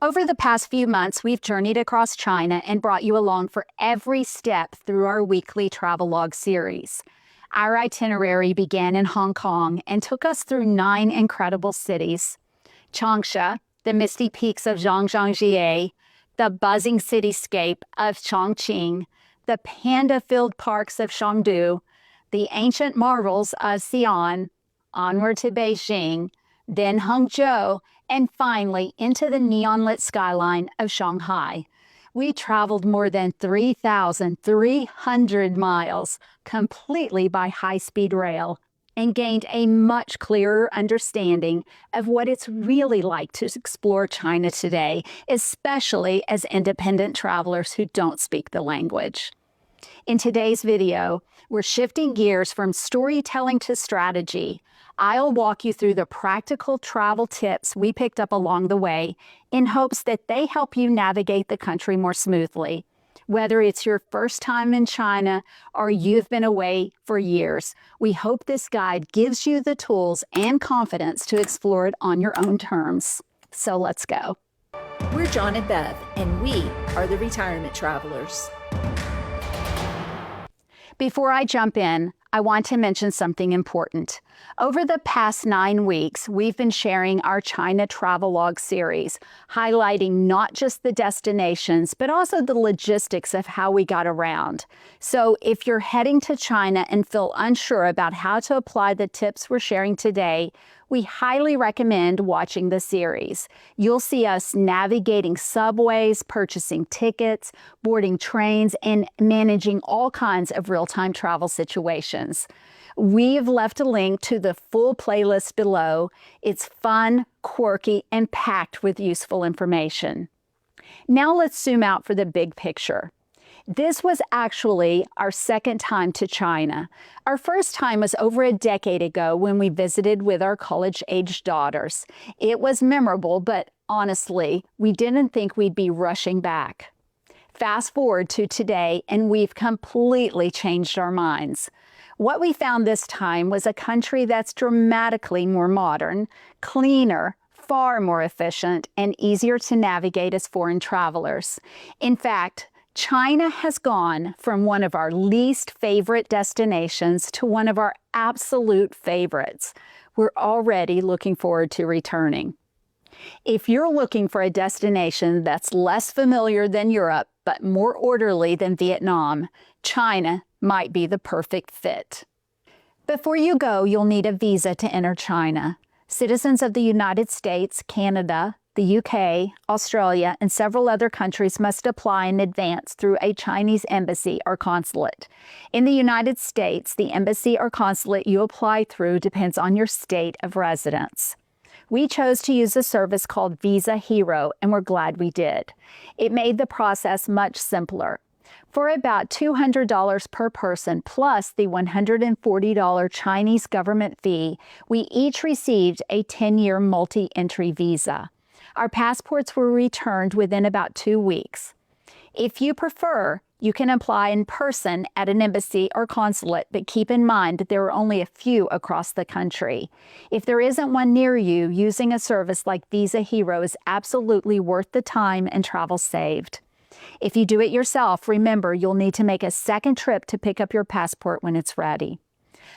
Over the past few months, we've journeyed across China and brought you along for every step through our weekly travelogue series. Our itinerary began in Hong Kong and took us through 9 incredible cities: Changsha, the misty peaks of Zhangjiajie, the buzzing cityscape of Chongqing, the panda-filled parks of Chengdu, the ancient marvels of Xi'an, onward to Beijing, then Hangzhou, and finally into the neon-lit skyline of Shanghai. We traveled more than 3,300 miles completely by high-speed rail and gained a much clearer understanding of what it's really like to explore China today, especially as independent travelers who don't speak the language. In today's video, we're shifting gears from storytelling to strategy. I'll walk you through the practical travel tips we picked up along the way in hopes that they help you navigate the country more smoothly. Whether it's your first time in China or you've been away for years, we hope this guide gives you the tools and confidence to explore it on your own terms. So let's go. We're John and Beth, and we are the Retirement Travelers. Before I jump in, I want to mention something important. Over the past 9 weeks, we've been sharing our China Travelogue series, highlighting not just the destinations, but also the logistics of how we got around. So if you're heading to China and feel unsure about how to apply the tips we're sharing today, we highly recommend watching the series. You'll see us navigating subways, purchasing tickets, boarding trains, and managing all kinds of real-time travel situations. We've left a link to the full playlist below. It's fun, quirky, and packed with useful information. Now let's zoom out for the big picture. This was actually our second time to China. Our first time was over a decade ago when we visited with our college-aged daughters. It was memorable, but honestly, we didn't think we'd be rushing back. Fast forward to today, and we've completely changed our minds. What we found this time was a country that's dramatically more modern, cleaner, far more efficient, and easier to navigate as foreign travelers. In fact, China has gone from one of our least favorite destinations to one of our absolute favorites. We're already looking forward to returning. If you're looking for a destination that's less familiar than Europe, but more orderly than Vietnam, China might be the perfect fit. Before you go, you'll need a visa to enter China. Citizens of the United States, Canada, the UK, Australia, and several other countries must apply in advance through a Chinese embassy or consulate. In the United States, the embassy or consulate you apply through depends on your state of residence. We chose to use a service called Visa Hero, and we're glad we did. It made the process much simpler. For about $200 per person plus the $140 Chinese government fee, we each received a 10-year multi-entry visa. Our passports were returned within about 2 weeks. If you prefer, you can apply in person at an embassy or consulate, but keep in mind that there are only a few across the country. If there isn't one near you, using a service like Visa Hero is absolutely worth the time and travel saved. If you do it yourself, remember you'll need to make a second trip to pick up your passport when it's ready.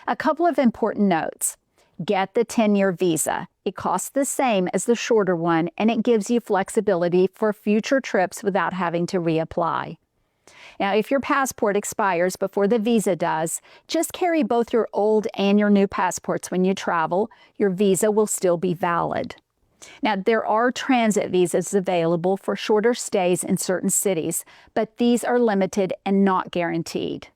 A couple of important notes. Get the 10-year visa. It costs the same as the shorter one, and it gives you flexibility for future trips without having to reapply. Now, if your passport expires before the visa does, just carry both your old and your new passports when you travel. Your visa will still be valid. Now, there are transit visas available for shorter stays in certain cities, but these are limited and not guaranteed.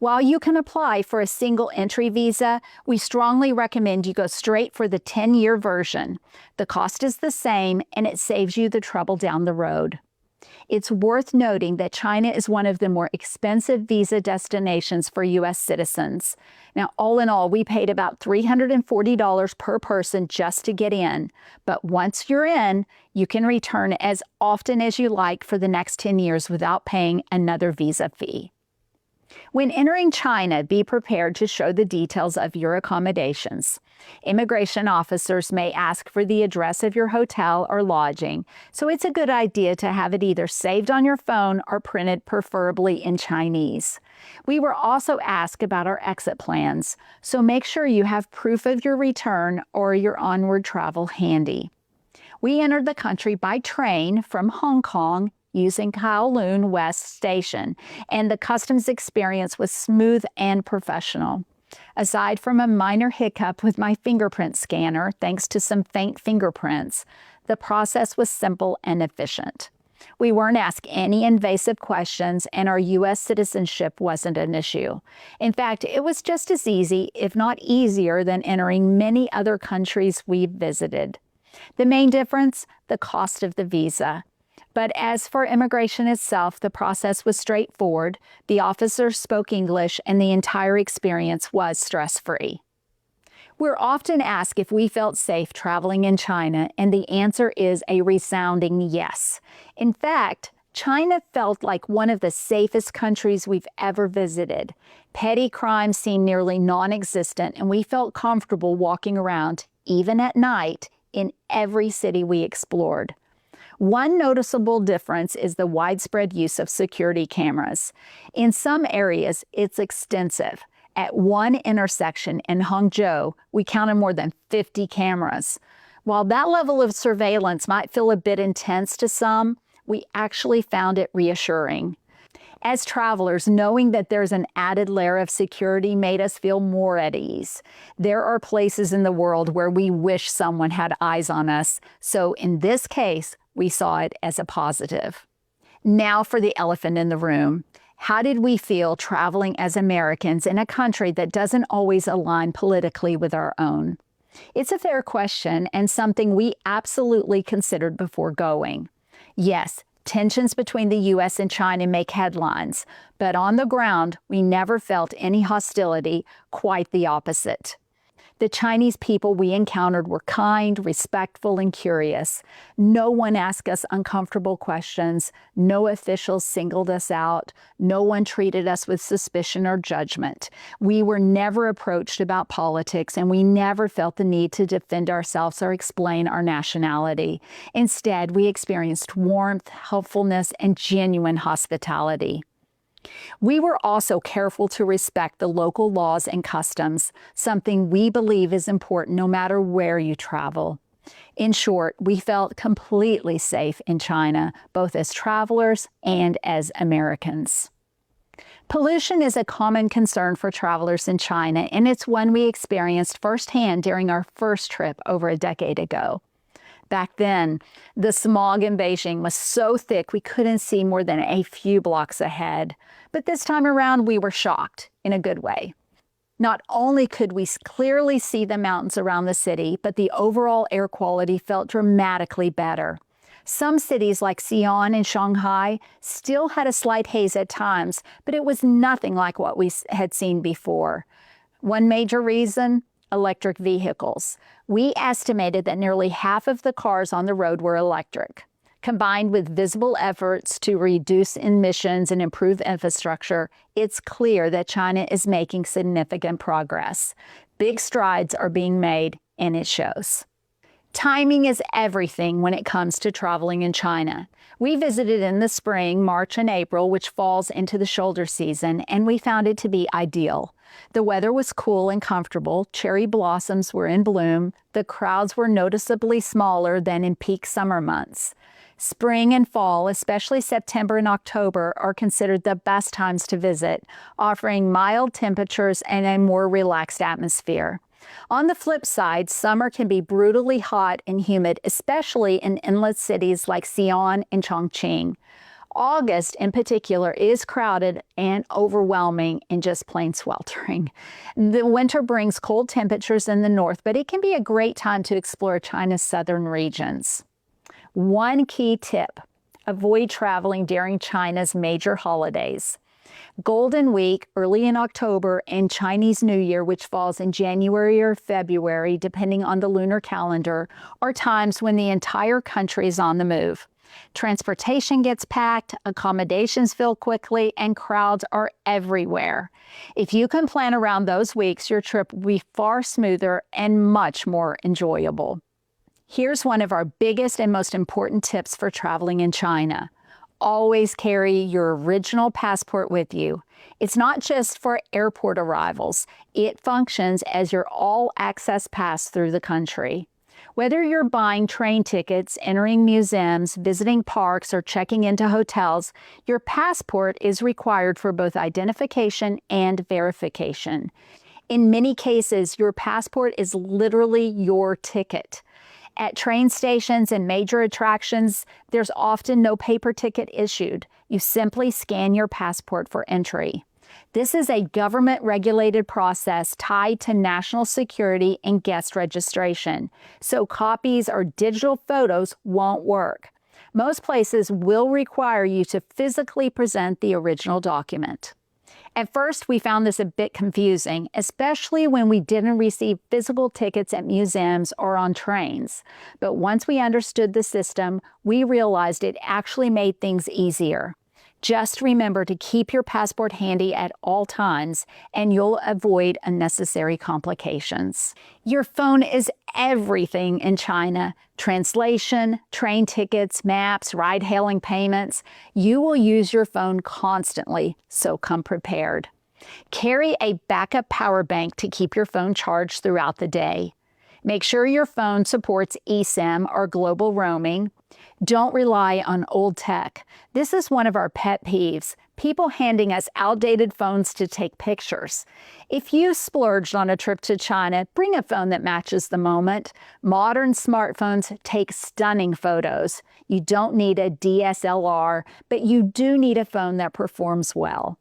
While you can apply for a single entry visa, we strongly recommend you go straight for the 10-year version. The cost is the same, and it saves you the trouble down the road. It's worth noting that China is one of the more expensive visa destinations for U.S. citizens. Now, all in all, we paid about $340 per person just to get in. But once you're in, you can return as often as you like for the next 10 years without paying another visa fee. When entering China, be prepared to show the details of your accommodations. Immigration officers may ask for the address of your hotel or lodging, so it's a good idea to have it either saved on your phone or printed, preferably in Chinese. We were also asked about our exit plans, so make sure you have proof of your return or your onward travel handy. We entered the country by train from Hong Kong using Kowloon West Station, and the customs experience was smooth and professional. Aside from a minor hiccup with my fingerprint scanner, thanks to some faint fingerprints, the process was simple and efficient. We weren't asked any invasive questions, and our U.S. citizenship wasn't an issue. In fact, it was just as easy, if not easier, than entering many other countries we've visited. The main difference? The cost of the visa. But as for immigration itself, the process was straightforward, the officers spoke English, and the entire experience was stress-free. We're often asked if we felt safe traveling in China, and the answer is a resounding yes. In fact, China felt like one of the safest countries we've ever visited. Petty crime seemed nearly non-existent, and we felt comfortable walking around, even at night, in every city we explored. One noticeable difference is the widespread use of security cameras. In some areas, it's extensive. At one intersection in Hangzhou, we counted more than 50 cameras. While that level of surveillance might feel a bit intense to some, we actually found it reassuring. As travelers, knowing that there's an added layer of security made us feel more at ease. There are places in the world where we wish someone had eyes on us, so in this case, we saw it as a positive. Now for the elephant in the room. How did we feel traveling as Americans in a country that doesn't always align politically with our own? It's a fair question and something we absolutely considered before going. Yes, tensions between the U.S. and China make headlines, but on the ground, we never felt any hostility, quite the opposite. The Chinese people we encountered were kind, respectful, and curious. No one asked us uncomfortable questions. No officials singled us out. No one treated us with suspicion or judgment. We were never approached about politics, and we never felt the need to defend ourselves or explain our nationality. Instead, we experienced warmth, helpfulness, and genuine hospitality. We were also careful to respect the local laws and customs, something we believe is important no matter where you travel. In short, we felt completely safe in China, both as travelers and as Americans. Pollution is a common concern for travelers in China, and it's one we experienced firsthand during our first trip over a decade ago. Back then, the smog in Beijing was so thick we couldn't see more than a few blocks ahead. But this time around, we were shocked in a good way. Not only could we clearly see the mountains around the city, but the overall air quality felt dramatically better. Some cities like Xi'an and Shanghai still had a slight haze at times, but it was nothing like what we had seen before. One major reason? Electric vehicles. We estimated that nearly half of the cars on the road were electric. Combined with visible efforts to reduce emissions and improve infrastructure, it's clear that China is making significant progress. Big strides are being made, and it shows. Timing is everything when it comes to traveling in China. We visited in the spring, March and April, which falls into the shoulder season, and we found it to be ideal. The weather was cool and comfortable, cherry blossoms were in bloom, the crowds were noticeably smaller than in peak summer months. Spring and fall, especially September and October, are considered the best times to visit, offering mild temperatures and a more relaxed atmosphere. On the flip side, summer can be brutally hot and humid, especially in inland cities like Xi'an and Chongqing. August, in particular, is crowded and overwhelming and just plain sweltering. The winter brings cold temperatures in the north, but it can be a great time to explore China's southern regions. One key tip: avoid traveling during China's major holidays. Golden Week, early in October, and Chinese New Year, which falls in January or February, depending on the lunar calendar, are times when the entire country is on the move. Transportation gets packed, accommodations fill quickly, and crowds are everywhere. If you can plan around those weeks, your trip will be far smoother and much more enjoyable. Here's one of our biggest and most important tips for traveling in China. Always carry your original passport with you. It's not just for airport arrivals. It functions as your all-access pass through the country. Whether you're buying train tickets, entering museums, visiting parks, or checking into hotels, your passport is required for both identification and verification. In many cases, your passport is literally your ticket. At train stations and major attractions, there's often no paper ticket issued. You simply scan your passport for entry. This is a government-regulated process tied to national security and guest registration, so copies or digital photos won't work. Most places will require you to physically present the original document. At first, we found this a bit confusing, especially when we didn't receive physical tickets at museums or on trains. But once we understood the system, we realized it actually made things easier. Just remember to keep your passport handy at all times, and you'll avoid unnecessary complications. Your phone is everything in China. Translation, train tickets, maps, ride-hailing payments. You will use your phone constantly, so come prepared. Carry a backup power bank to keep your phone charged throughout the day. Make sure your phone supports eSIM or global roaming. Don't rely on old tech. This is one of our pet peeves, people handing us outdated phones to take pictures. If you splurged on a trip to China, bring a phone that matches the moment. Modern smartphones take stunning photos. You don't need a DSLR, but you do need a phone that performs well.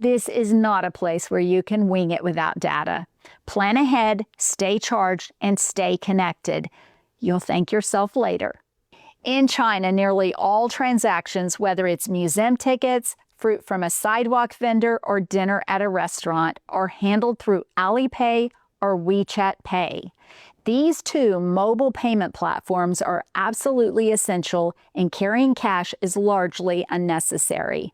This is not a place where you can wing it without data. Plan ahead, stay charged, and stay connected. You'll thank yourself later. In China, nearly all transactions, whether it's museum tickets, fruit from a sidewalk vendor, or dinner at a restaurant, are handled through Alipay or WeChat Pay. These two mobile payment platforms are absolutely essential, and carrying cash is largely unnecessary.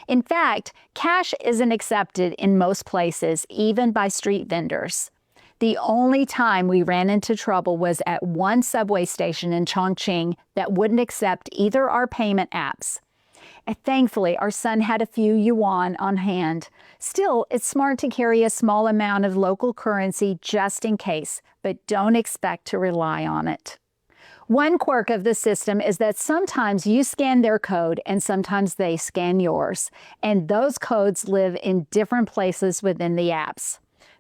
In fact, cash isn't accepted in most places, even by street vendors. The only time we ran into trouble was at one subway station in Chongqing that wouldn't accept either our payment apps. And thankfully, our son had a few yuan on hand. Still, it's smart to carry a small amount of local currency just in case, but don't expect to rely on it. One quirk of the system is that sometimes you scan their code and sometimes they scan yours, and those codes live in different places within the apps.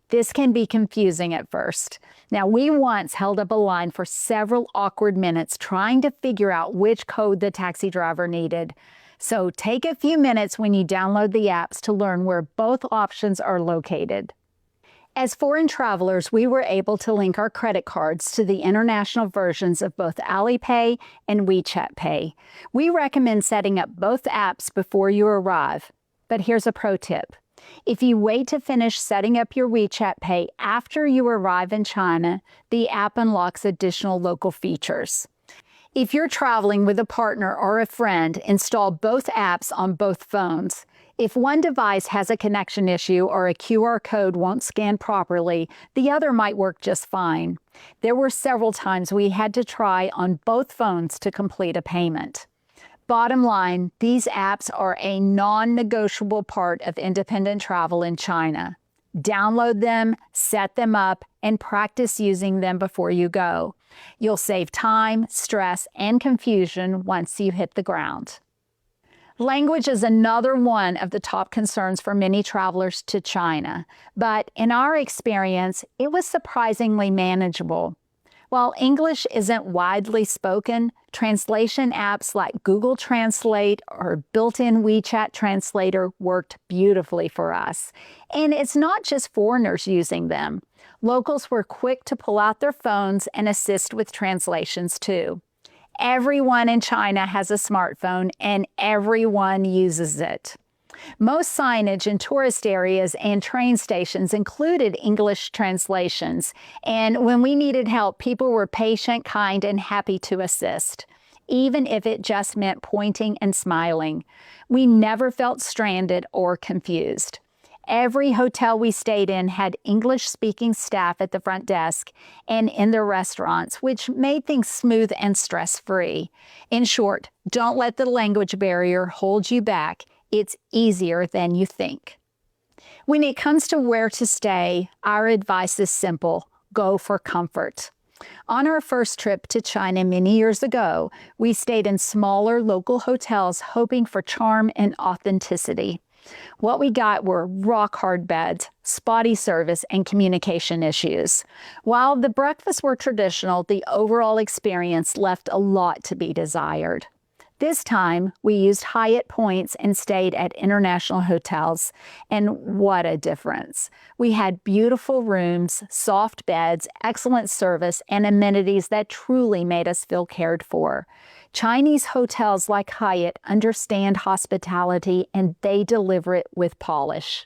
This can be confusing at first. Now, we once held up a line for several awkward minutes trying to figure out which code the taxi driver needed. So take a few minutes when you download the apps to learn where both options are located. As foreign travelers, we were able to link our credit cards to the international versions of both Alipay and WeChat Pay. We recommend setting up both apps before you arrive. But here's a pro tip. If you wait to finish setting up your WeChat Pay after you arrive in China, the app unlocks additional local features. If you're traveling with a partner or a friend, install both apps on both phones. If one device has a connection issue or a QR code won't scan properly, the other might work just fine. There were several times we had to try on both phones to complete a payment. Bottom line, these apps are a non-negotiable part of independent travel in China. Download them, set them up, and practice using them before you go. You'll save time, stress, and confusion once you hit the ground. Language is another one of the top concerns for many travelers to China, but in our experience, it was surprisingly manageable. While English isn't widely spoken, translation apps like Google Translate or built-in WeChat Translator worked beautifully for us. And it's not just foreigners using them. Locals were quick to pull out their phones and assist with translations too. Everyone in China has a smartphone and everyone uses it. Most signage in tourist areas and train stations included English translations, and when we needed help, people were patient, kind, and happy to assist. even if it just meant pointing and smiling. We never felt stranded or confused. Every hotel we stayed in had English-speaking staff at the front desk and in their restaurants, which made things smooth and stress-free. In short, don't let the language barrier hold you back. It's easier than you think. When it comes to where to stay, our advice is simple: go for comfort. On our first trip to China many years ago, we stayed in smaller local hotels hoping for charm and authenticity. What we got were rock-hard beds, spotty service, and communication issues. While the breakfasts were traditional, the overall experience left a lot to be desired. This time, we used Hyatt points and stayed at international hotels, and what a difference. We had beautiful rooms, soft beds, excellent service, and amenities that truly made us feel cared for. Chinese hotels like Hyatt understand hospitality, and they deliver it with polish.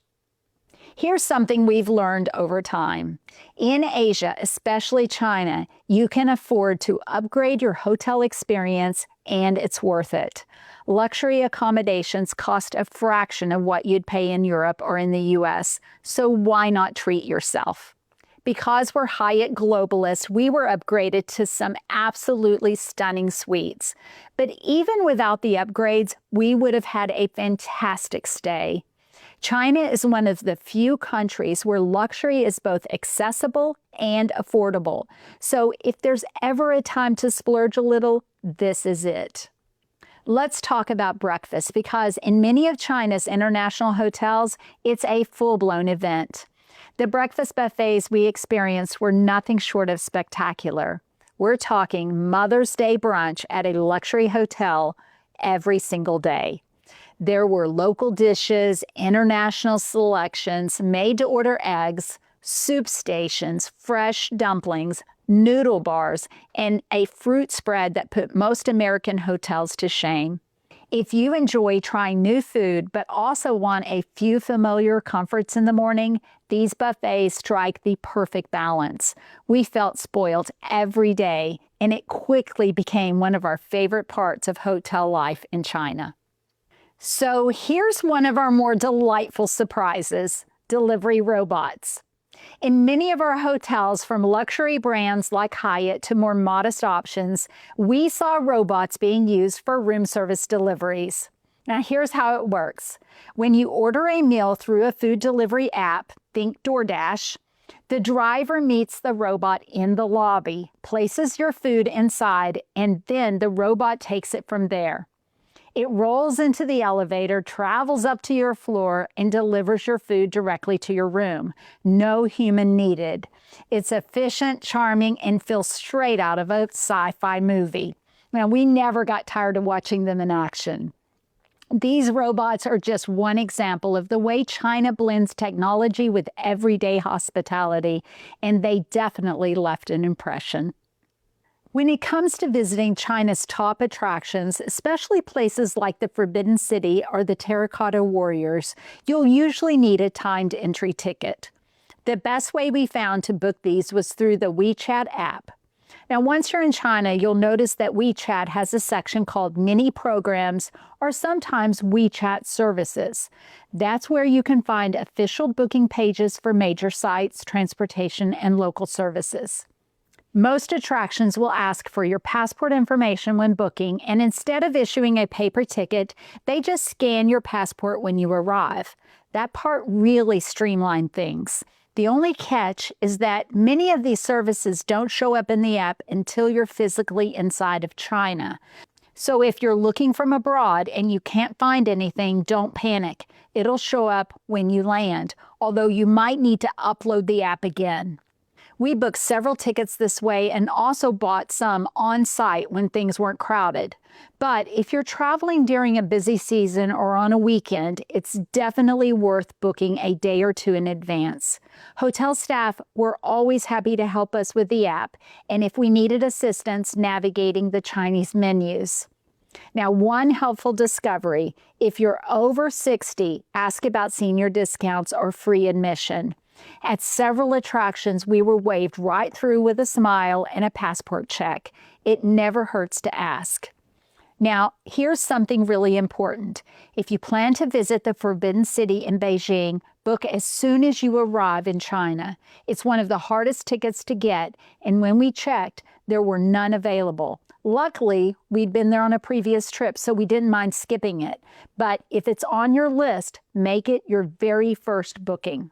Here's something we've learned over time. In Asia, especially China, you can afford to upgrade your hotel experience, and it's worth it. Luxury accommodations cost a fraction of what you'd pay in Europe or in the US, so why not treat yourself? Because we're Hyatt globalists, we were upgraded to some absolutely stunning suites. But even without the upgrades, we would have had a fantastic stay. China is one of the few countries where luxury is both accessible and affordable. So if there's ever a time to splurge a little, this is it. Let's talk about breakfast, because in many of China's international hotels, it's a full-blown event. The breakfast buffets we experienced were nothing short of spectacular. We're talking Mother's Day brunch at a luxury hotel every single day. There were local dishes, international selections, made-to-order eggs, soup stations, fresh dumplings, noodle bars, and a fruit spread that put most American hotels to shame. If you enjoy trying new food but also want a few familiar comforts in the morning, these buffets strike the perfect balance. We felt spoiled every day, and it quickly became one of our favorite parts of hotel life in China. So here's one of our more delightful surprises: delivery robots. In many of our hotels, from luxury brands like Hyatt to more modest options, we saw robots being used for room service deliveries. Now here's how it works. When you order a meal through a food delivery app, think DoorDash, the driver meets the robot in the lobby, places your food inside, and then the robot takes it from there. It rolls into the elevator, travels up to your floor, and delivers your food directly to your room. No human needed. It's efficient, charming, and feels straight out of a sci-fi movie. Now, we never got tired of watching them in action. These robots are just one example of the way China blends technology with everyday hospitality, and they definitely left an impression. When it comes to visiting China's top attractions, especially places like the Forbidden City or the Terracotta Warriors, you'll usually need a timed entry ticket. The best way we found to book these was through the WeChat app. Now, once you're in China, you'll notice that WeChat has a section called Mini Programs, or sometimes WeChat Services. That's where you can find official booking pages for major sites, transportation, and local services. Most attractions will ask for your passport information when booking, and instead of issuing a paper ticket, they just scan your passport when you arrive. That part really streamlined things. The only catch is that many of these services don't show up in the app until you're physically inside of China. So if you're looking from abroad and you can't find anything, don't panic. It'll show up when you land, although you might need to upload the app again. We booked several tickets this way and also bought some on site when things weren't crowded. But if you're traveling during a busy season or on a weekend, it's definitely worth booking a day or two in advance. Hotel staff were always happy to help us with the app, and if we needed assistance navigating the Chinese menus. Now, one helpful discovery: if you're over 60, ask about senior discounts or free admission. At several attractions, we were waved right through with a smile and a passport check. It never hurts to ask. Now, here's something really important. If you plan to visit the Forbidden City in Beijing, book as soon as you arrive in China. It's one of the hardest tickets to get, and when we checked, there were none available. Luckily, we'd been there on a previous trip, so we didn't mind skipping it. But if it's on your list, make it your very first booking.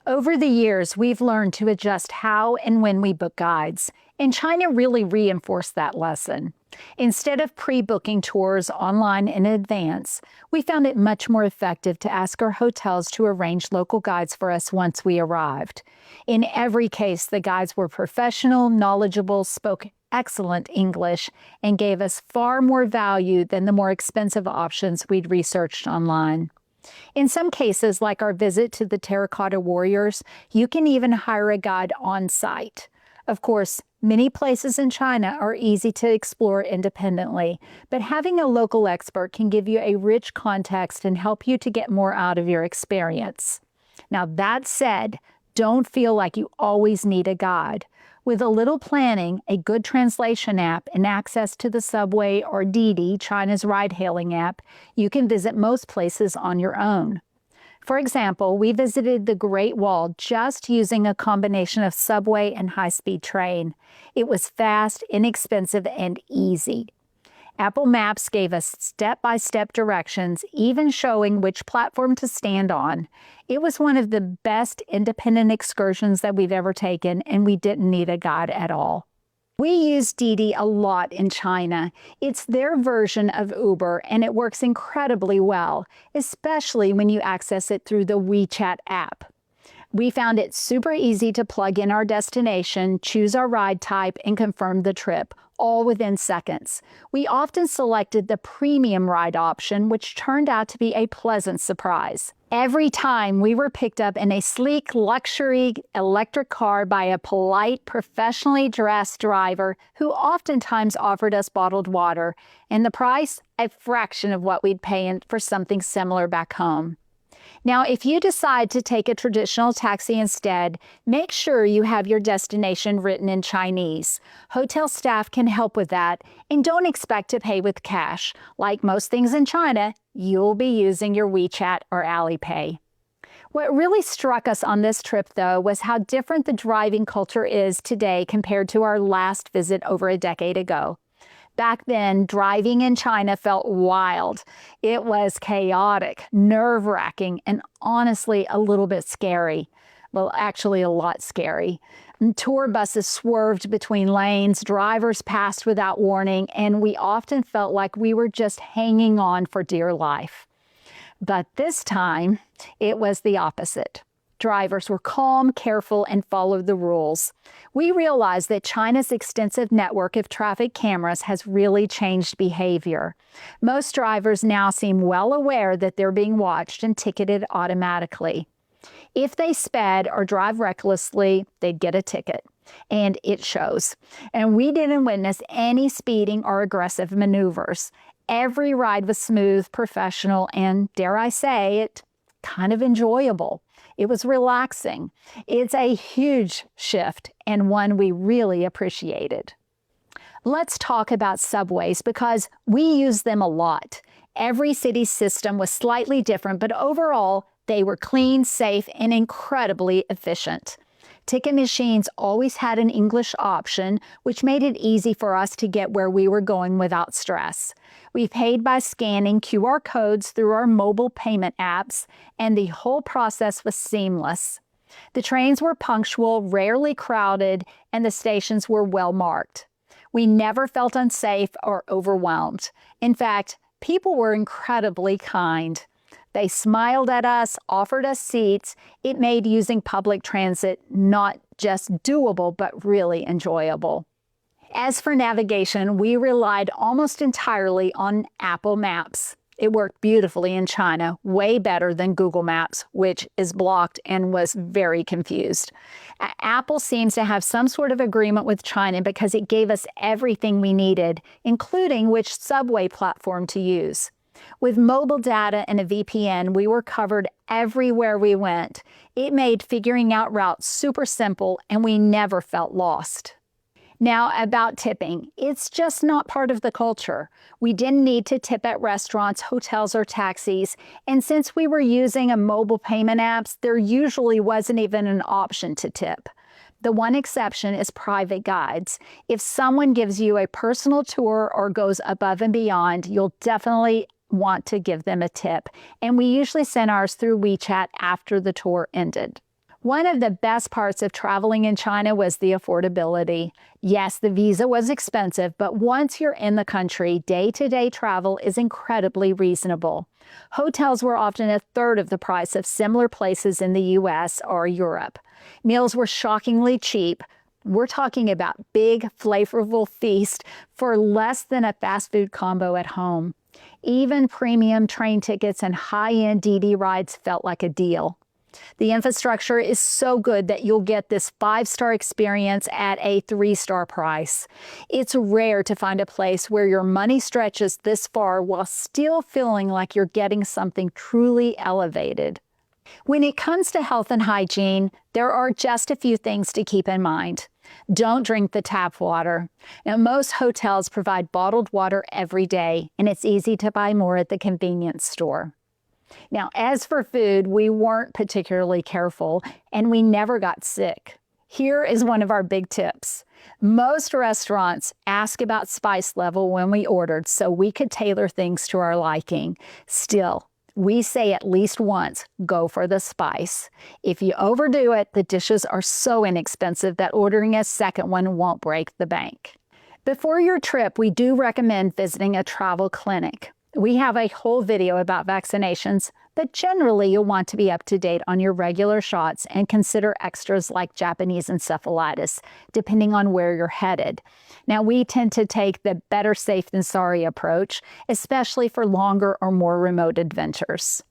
Over the years, we've learned to adjust how and when we book guides, and China really reinforced that lesson. Instead of pre-booking tours online in advance, we found it much more effective to ask our hotels to arrange local guides for us once we arrived. In every case, the guides were professional, knowledgeable, spoke excellent English, and gave us far more value than the more expensive options we'd researched online. In some cases, like our visit to the Terracotta Warriors, you can even hire a guide on site. Of course, many places in China are easy to explore independently, but having a local expert can give you a rich context and help you to get more out of your experience. Now, that said, don't feel like you always need a guide. With a little planning, a good translation app, and access to the subway or Didi, China's ride-hailing app, you can visit most places on your own. For example, we visited the Great Wall just using a combination of subway and high-speed train. It was fast, inexpensive, and easy. Apple Maps gave us step-by-step directions, even showing which platform to stand on. It was one of the best independent excursions that we've ever taken, and we didn't need a guide at all. We use Didi a lot in China. It's their version of Uber, and it works incredibly well, especially when you access it through the WeChat app. We found it super easy to plug in our destination, choose our ride type, and confirm the trip, all within seconds. We often selected the premium ride option, which turned out to be a pleasant surprise. Every time we were picked up in a sleek luxury electric car by a polite, professionally dressed driver who oftentimes offered us bottled water, and the price, a fraction of what we'd pay for something similar back home. Now, if you decide to take a traditional taxi instead, make sure you have your destination written in Chinese. Hotel staff can help with that, and don't expect to pay with cash. Like most things in China, you'll be using your WeChat or Alipay. What really struck us on this trip, though, was how different the driving culture is today compared to our last visit over a decade ago. Back then, driving in China felt wild. It was chaotic, nerve-wracking, and honestly a little bit scary. Well, actually a lot scary. Tour buses swerved between lanes, drivers passed without warning, and we often felt like we were just hanging on for dear life. But this time, it was the opposite. Drivers were calm, careful, and followed the rules. We realized that China's extensive network of traffic cameras has really changed behavior. Most drivers now seem well aware that they're being watched and ticketed automatically. If they sped or drive recklessly, they'd get a ticket. And it shows. And we didn't witness any speeding or aggressive maneuvers. Every ride was smooth, professional, and, dare I say it, kind of enjoyable. It was relaxing. It's a huge shift and one we really appreciated. Let's talk about subways because we use them a lot. Every city's system was slightly different, but overall, they were clean, safe, and incredibly efficient. Ticket machines always had an English option, which made it easy for us to get where we were going without stress. We paid by scanning QR codes through our mobile payment apps, and the whole process was seamless. The trains were punctual, rarely crowded, and the stations were well marked. We never felt unsafe or overwhelmed. In fact, people were incredibly kind. They smiled at us, offered us seats. It made using public transit not just doable, but really enjoyable. As for navigation, we relied almost entirely on Apple Maps. It worked beautifully in China, way better than Google Maps, which is blocked and was very confused. Apple seems to have some sort of agreement with China because it gave us everything we needed, including which subway platform to use. With mobile data and a VPN, we were covered everywhere we went. It made figuring out routes super simple, and we never felt lost. Now, about tipping, it's just not part of the culture. We didn't need to tip at restaurants, hotels, or taxis, and since we were using a mobile payment apps, there usually wasn't even an option to tip. The one exception is private guides. If someone gives you a personal tour or goes above and beyond, you'll definitely want to give them a tip, and we usually send ours through WeChat after the tour ended. One of the best parts of traveling in China was the affordability. Yes, the visa was expensive, but once you're in the country, day-to-day travel is incredibly reasonable. Hotels were often a third of the price of similar places in the US or Europe. Meals were shockingly cheap. We're talking about big, flavorful feast for less than a fast food combo at home. Even premium train tickets and high-end DD rides felt like a deal. The infrastructure is so good that you'll get this 5-star experience at a 3-star price. It's rare to find a place where your money stretches this far while still feeling like you're getting something truly elevated. When it comes to health and hygiene, there are just a few things to keep in mind. Don't drink the tap water. Now, most hotels provide bottled water every day, and it's easy to buy more at the convenience store. Now, as for food, we weren't particularly careful, and we never got sick. Here is one of our big tips. Most restaurants ask about spice level when we ordered, so we could tailor things to our liking. Still, we say at least once, go for the spice. If you overdo it, the dishes are so inexpensive that ordering a second one won't break the bank. Before your trip, we do recommend visiting a travel clinic. We have a whole video about vaccinations, but generally you'll want to be up to date on your regular shots and consider extras like Japanese encephalitis, depending on where you're headed. Now, we tend to take the better safe than sorry approach, especially for longer or more remote adventures.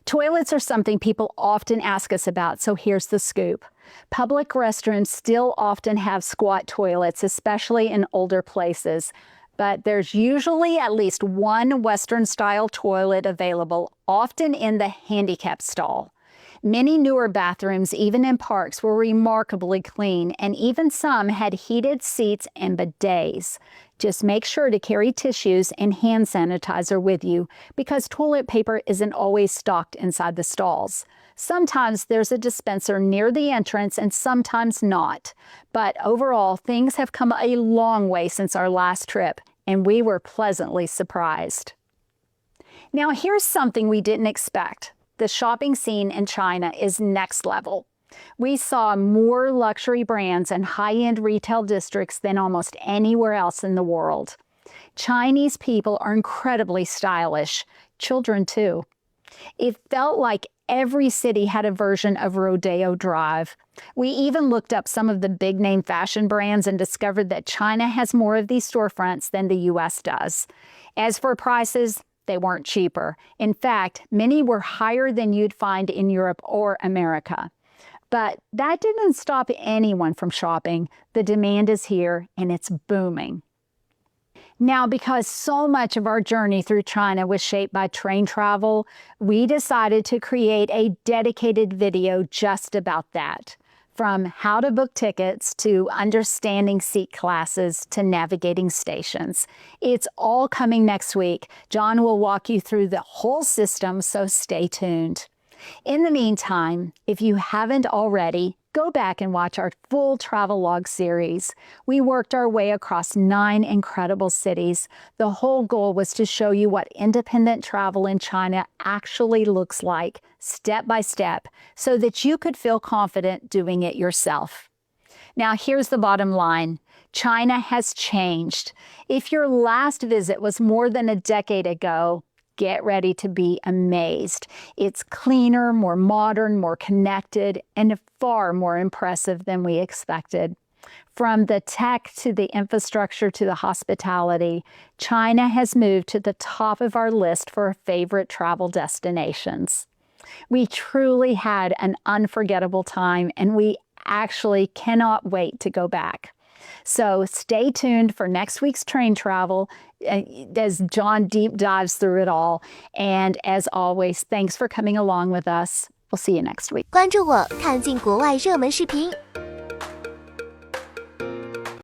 Toilets are something people often ask us about, so here's the scoop. Public restrooms still often have squat toilets, especially in older places. But there's usually at least one Western-style toilet available, often in the handicap stall. Many newer bathrooms, even in parks, were remarkably clean, and even some had heated seats and bidets. Just make sure to carry tissues and hand sanitizer with you, because toilet paper isn't always stocked inside the stalls. Sometimes there's a dispenser near the entrance and sometimes not. But overall, things have come a long way since our last trip, and we were pleasantly surprised. Now, here's something we didn't expect. The shopping scene in China is next level. We saw more luxury brands and high-end retail districts than almost anywhere else in the world. Chinese people are incredibly stylish, children too. It felt like every city had a version of Rodeo Drive. We even looked up some of the big-name fashion brands and discovered that China has more of these storefronts than the US does. As for prices, they weren't cheaper. In fact, many were higher than you'd find in Europe or America. But that didn't stop anyone from shopping. The demand is here, and it's booming. Now, because so much of our journey through China was shaped by train travel, we decided to create a dedicated video just about that. From how to book tickets to understanding seat classes to navigating stations. It's all coming next week. John will walk you through the whole system, so stay tuned. In the meantime, if you haven't already, go back and watch our full travelogue series. We worked our way across 9 incredible cities. The whole goal was to show you what independent travel in China actually looks like, step by step, so that you could feel confident doing it yourself. Now, here's the bottom line. China has changed. If your last visit was more than a decade ago, get ready to be amazed. It's cleaner, more modern, more connected, and far more impressive than we expected. From the tech to the infrastructure to the hospitality, China has moved to the top of our list for our favorite travel destinations. We truly had an unforgettable time, and we actually cannot wait to go back. So stay tuned for next week's train travel as John deep dives through it all. And as always, thanks for coming along with us. We'll see you next week. 关注我，看尽国外热门视频。